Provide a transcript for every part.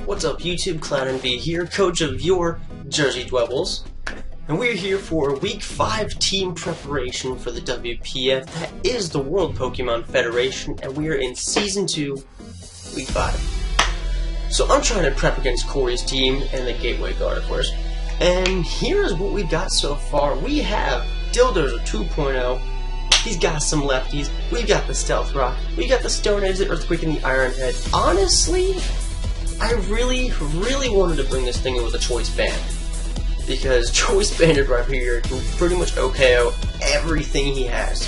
What's up YouTube, Cloud and B here, coach of your Jersey Dwebbles, and we're here for Week 5 team preparation for the WPF, that is the World Pokemon Federation, and we are in Season 2, Week 5. So I'm trying to prep against Cory's team and the Gateway Gardevoirs, and here's what we've got so far. We have Dildozer 2.0, he's got some lefties, we've got the Stealth Rock, we got the Stone Edge, the Earthquake, and the Iron Head. Honestly, I really wanted to bring this thing in with a Choice Band, because Choice Banded right here can pretty much OKO everything he has.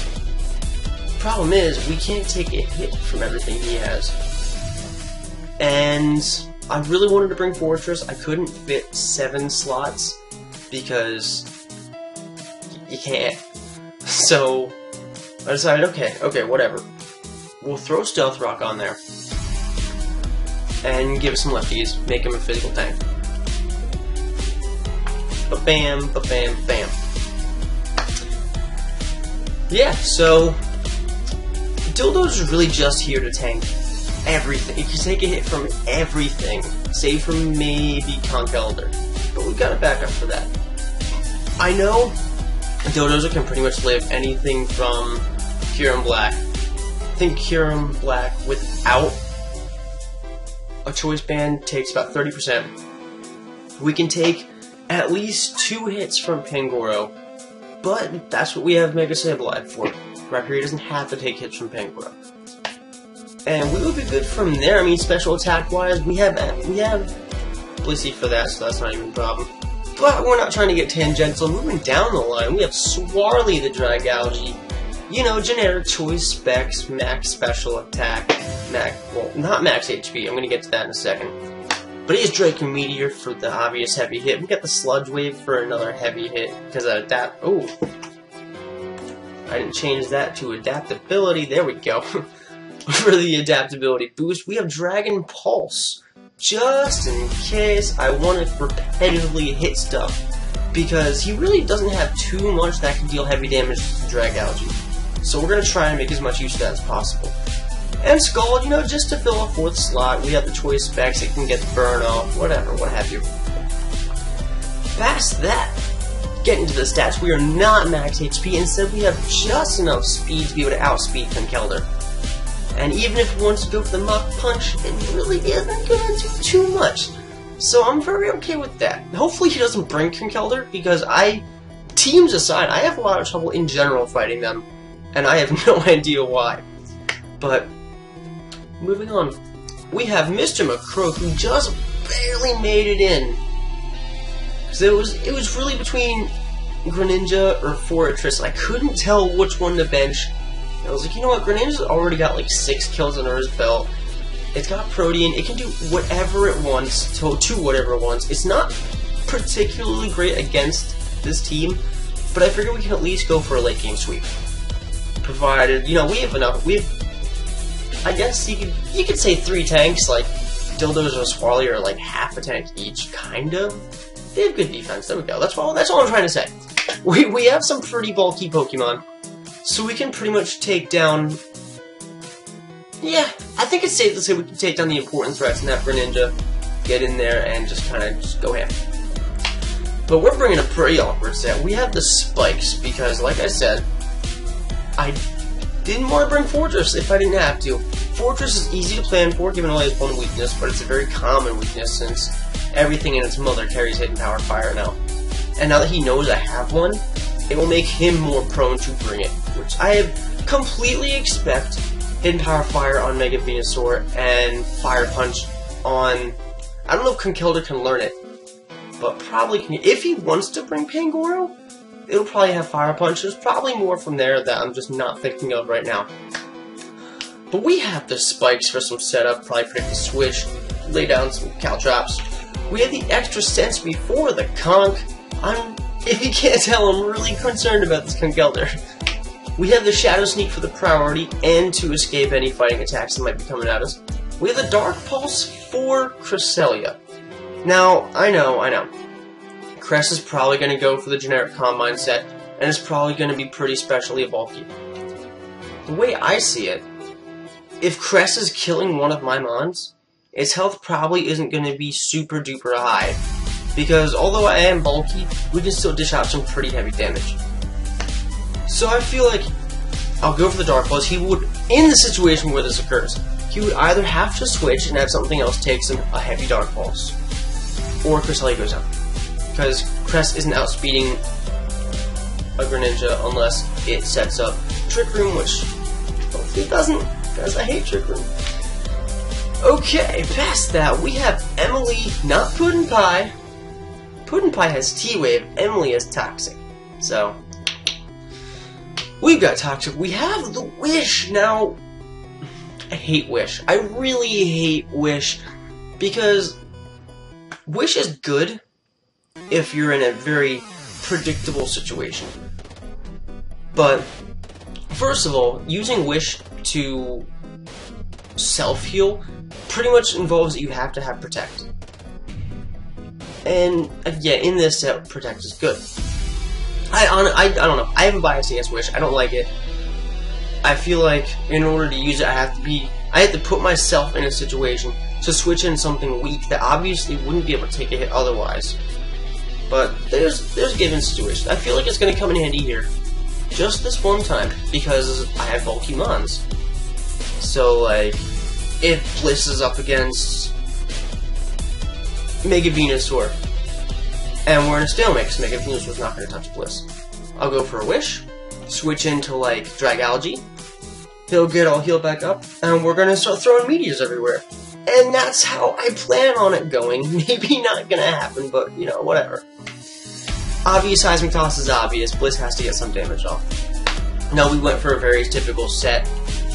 Problem is, we can't take a hit from everything he has. And I really wanted to bring Fortress. I couldn't fit 7 slots, because you can't. So I decided, okay, whatever. We'll throw Stealth Rock on there and give it some lefties, make him a physical tank. Ba-bam, ba-bam, bam. Yeah, so Dildo's is really just here to tank everything. It can take a hit from everything, save from maybe Conch Elder, but we've got to back up for that. I know Dildozer can pretty much live anything from Kyurem Black. I think Kyurem Black without a Choice Band takes about 30%. We can take at least 2 hits from Pangoro, but that's what we have Mega Sableye for. Right here, he doesn't have to take hits from Pangoro. And we would be good from there. I mean, special attack wise, we have Blissey for that, so that's not even a problem. But we're not trying to get tangential. Moving down the line, we have Swarly the Dragalge. You know, generic choice specs, max special attack, well, not max HP, I'm gonna get to that in a second. But he has Draco Meteor for the obvious heavy hit. We got the Sludge Wave for another heavy hit, because of that, oh, I didn't change that to adaptability, there we go. For the adaptability boost, we have Dragon Pulse, just in case I want to repetitively hit stuff, because he really doesn't have too much that can deal heavy damage to Dragalge. So we're going to try and make as much use of that as possible. And Scald, you know, just to fill a 4th slot, we have the choice specs, it can get the burn off, whatever, what have you. Past that, getting to the stats, we are not max HP, instead we have just enough speed to be able to outspeed Conkeldurr. And even if he wants to go for the Mach Punch, it really isn't going to do too much. So I'm very okay with that. Hopefully he doesn't bring Conkeldurr, because teams aside, I have a lot of trouble in general fighting them. And I have no idea why. But, moving on. We have Mr. McCroak, who just barely made it in. Because it was really between Greninja or Fortress. I couldn't tell which one to bench. I was like, you know what, Greninja's already got like 6 kills under his belt. It's got Protean, it can do whatever it wants, to whatever it wants. It's not particularly great against this team, but I figure we can at least go for a late game sweep. Provided, you know, we have enough, I guess you could say 3 tanks, like Dildozer and Swarly are like half a tank each, kind of. They have good defense, there we go, that's all I'm trying to say. We have some pretty bulky Pokemon, so we can pretty much take down, yeah, I think it's safe to say we can take down the important threats and have Greninja get in there and just kind of go ham. But we're bringing a pretty awkward set. We have the Spikes, because like I said, I didn't want to bring Fortress if I didn't have to. Fortress is easy to plan for, given only has 1 weakness, but it's a very common weakness since everything in its mother carries Hidden Power Fire now. And now that he knows I have one, it will make him more prone to bring it, which I completely expect Hidden Power Fire on Mega Venusaur and Fire Punch on, I don't know if Conkeldurr can learn it, but probably can. If he wants to bring Pangoro, it'll probably have Fire Punch. There's probably more from there that I'm just not thinking of right now. But we have the Spikes for some setup, probably predict the switch, lay down some Caltrops. We have the extra sense before the Conch. If you can't tell, I'm really concerned about this Conkeldurr. We have the Shadow Sneak for the priority and to escape any fighting attacks that might be coming at us. We have the Dark Pulse for Cresselia. Now, I know. Cress is probably going to go for the generic Combine set, and it's probably going to be pretty specially bulky. The way I see it, if Cress is killing one of my Mons, its health probably isn't going to be super duper high. Because although I am bulky, we can still dish out some pretty heavy damage. So I feel like I'll go for the Dark Claws. He would, in the situation where this occurs, he would either have to switch and have something else takes him a heavy Dark Claws, or Cresselia goes out. Because Cress isn't outspeeding a Greninja unless it sets up Trick Room, which hopefully it doesn't, because I hate Trick Room. Okay, past that, we have Emily, not Puddin' Pie. Puddin' Pie has T-Wave, Emily has Toxic. So, we've got Toxic. We have the Wish. Now, I hate Wish. I really hate Wish, because Wish is good if you're in a very predictable situation. But, first of all, using Wish to self-heal pretty much involves that you have to have Protect. And, yeah, in this set, Protect is good. I don't know. I have a bias against Wish. I don't like it. I feel like in order to use it, I have to put myself in a situation to switch in something weak that obviously wouldn't be able to take a hit otherwise. But there's given situations. I feel like it's going to come in handy here. Just this one time, because I have bulky Mons. So, like, if Bliss is up against Mega Venusaur, and we're in a stalemate because Mega Venusaur's not going to touch Bliss, I'll go for a Wish, switch into, like, Dragalge, he'll get all healed back up, and we're going to start throwing meteors everywhere. And that's how I plan on it going. Maybe not going to happen, but, you know, whatever. Obvious Seismic Toss is obvious. Bliss has to get some damage off. Now, we went for a very typical set.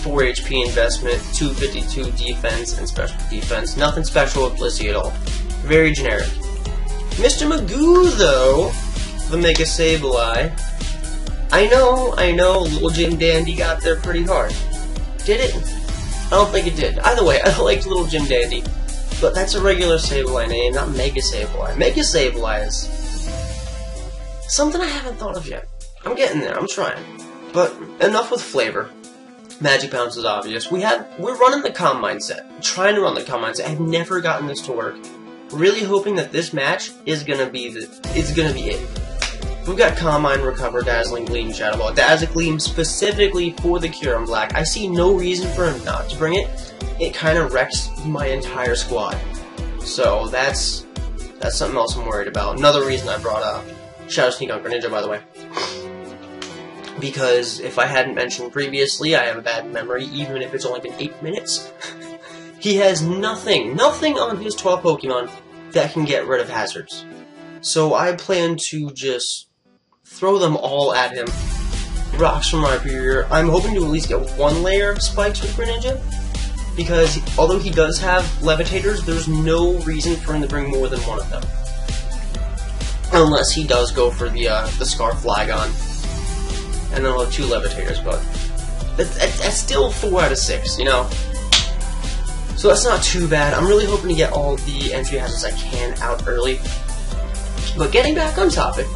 4 HP investment, 252 defense, and special defense. Nothing special with Blissey at all. Very generic. Mr. Magoo, though, the Mega Sableye. I know, Little Jim Dandy got there pretty hard. Did it? I don't think it did. Either way, I liked Little Jim Dandy. But that's a regular Sableye name, not Mega Sableye. Mega Sableye is something I haven't thought of yet. I'm getting there, I'm trying. But enough with flavor. Magic Bounce is obvious. We're running the Calm Mindset. I'm trying to run the Calm Mindset. I've never gotten this to work. Really hoping that this match is gonna be it. We've got Calm Mind, Recover, Dazzling Gleam, Shadow Ball. Dazzling Gleam specifically for the Cure on Black. I see no reason for him not to bring it. It kind of wrecks my entire squad. So that's something else I'm worried about. Another reason I brought up Shadow Sneak on Greninja, by the way. Because if I hadn't mentioned previously, I have a bad memory, even if it's only been 8 minutes. He has nothing on his 12 Pokemon that can get rid of hazards. So I plan to just throw them all at him. Rocks from Rhyperior. I'm hoping to at least get 1 layer of spikes with Greninja, because although he does have Levitators, there's no reason for him to bring more than 1 of them. Unless he does go for the Scarf Flagon. And then I'll have 2 Levitators, but that's still 4 out of 6, you know? So that's not too bad. I'm really hoping to get all the entry hazards I can out early. But getting back on topic,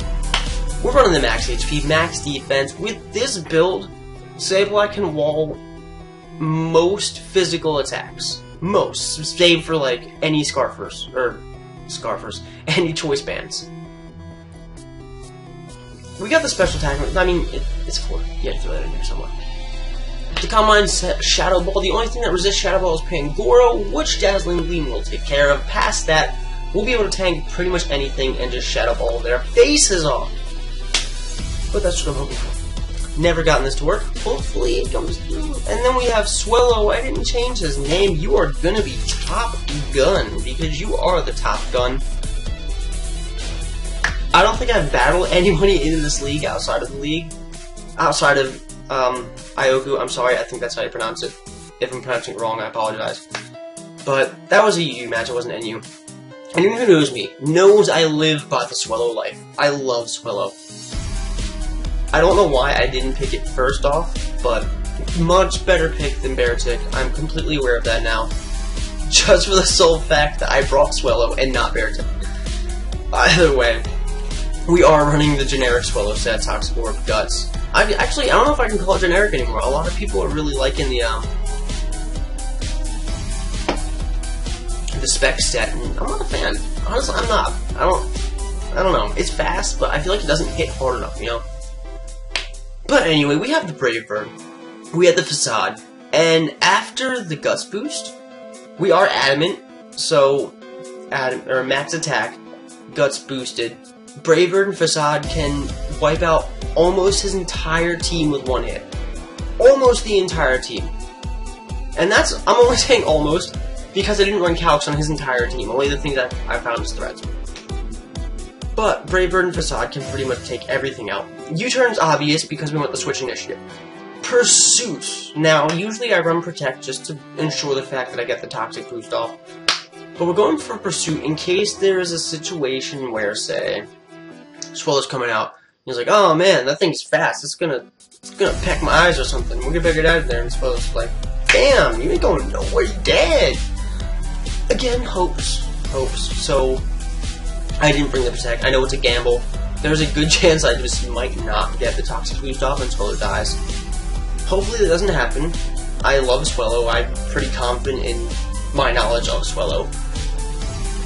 we're running the max HP, max defense. With this build, Sableye can wall most physical attacks. Most, save for like any Scarfers, any Choice Bands. We got the special attack. I mean, it's 4. You have to throw that in there somewhere. The Calm Mind Shadow Ball. The only thing that resists Shadow Ball is Pangoro, which Dazzling Gleam will take care of. Past that, we'll be able to tank pretty much anything and just Shadow Ball their faces off. But that's what I'm hoping for. Never gotten this to work. Hopefully it comes through. And then we have Swellow. I didn't change his name. You are gonna be Top Gun, because you are the Top Gun. I don't think I've battled anybody in this league outside of the league. Outside of Ioku. I'm sorry, I think that's how you pronounce it. If I'm pronouncing it wrong, I apologize. But that was a UU match, it wasn't NU. Anyone who knows me knows I live by the Swellow life. I love Swellow. I don't know why I didn't pick it first off, but much better pick than Beartic. I'm completely aware of that now. Just for the sole fact that I brought Swellow and not Beartic. Either way, we are running the generic Swellow set, Toxic Orb, Guts. I don't know if I can call it generic anymore. A lot of people are really liking the the spec stat, and I'm not a fan. Honestly, I'm not. I don't know. It's fast, but I feel like it doesn't hit hard enough, you know? But anyway, we have the Brave Bird, we have the Facade, and after the Guts boost, we are Adamant, so max attack, Guts boosted, Brave Bird and Facade can wipe out almost his entire team with one hit. Almost the entire team. And I'm only saying almost, because I didn't run calcs on his entire team, only the things that I found as threats. But Brave Bird and Facade can pretty much take everything out. U-turn's obvious because we want the switch initiative. Pursuit. Now, usually I run Protect just to ensure the fact that I get the Toxic boost off. But we're going for Pursuit in case there is a situation where, say, Swellow's coming out. He's like, oh man, that thing's fast. It's gonna peck my eyes or something. We'll get better out of there. And Swellow's like, damn, you ain't going nowhere. You're dead. Again, hopes. So I didn't bring the Protect. I know it's a gamble. There's a good chance I just might not get the Toxic boost off and Swellow dies. Hopefully that doesn't happen. I love Swellow. I'm pretty confident in my knowledge of Swellow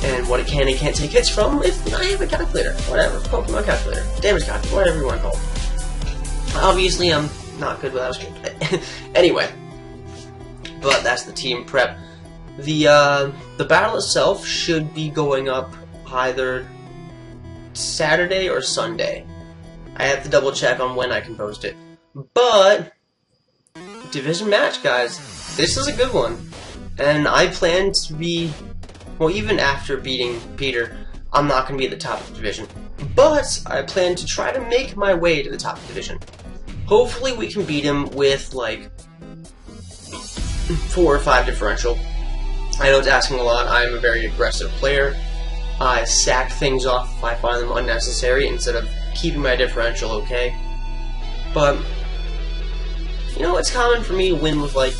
and what it can and can't take hits from if I have a calculator. Whatever. Pokemon calculator. Damage calculator. Whatever you want to call it. Obviously, I'm not good without a script. Anyway. But that's the team prep. The battle itself should be going up either Saturday or Sunday. I have to double check on when I can post it. But division match, guys. This is a good one. And I plan to be, well, even after beating Peter, I'm not going to be at the top of the division. But I plan to try to make my way to the top of the division. Hopefully we can beat him with, like, 4 or 5 differential. I know it's asking a lot. I'm a very aggressive player. I sack things off if I find them unnecessary instead of keeping my differential okay. But, you know, it's common for me to win with, like,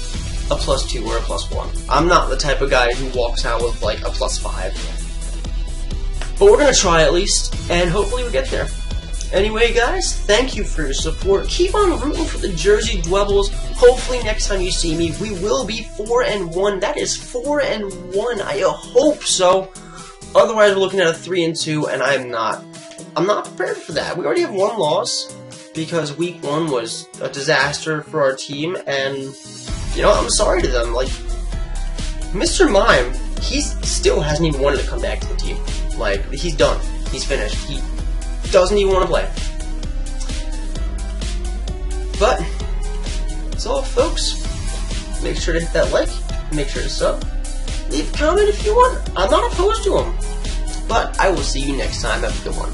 a +2 or a +1. I'm not the type of guy who walks out with, like, a +5. But we're going to try at least, and hopefully we get there. Anyway, guys, thank you for your support. Keep on rooting for the Jersey Dwebbles. Hopefully next time you see me, we will be 4-1. That is 4-1. I hope so. Otherwise, we're looking at a 3-2, and I'm not prepared for that. We already have 1 loss because week 1 was a disaster for our team, and you know, I'm sorry to them. Like, Mr. Mime, he still hasn't even wanted to come back to the team. Like, he's done. He's finished. He doesn't even want to play. But that's all, folks. Make sure to hit that like. Make sure to sub. Leave a comment if you want. I'm not opposed to them. But I will see you next time. Have a good one.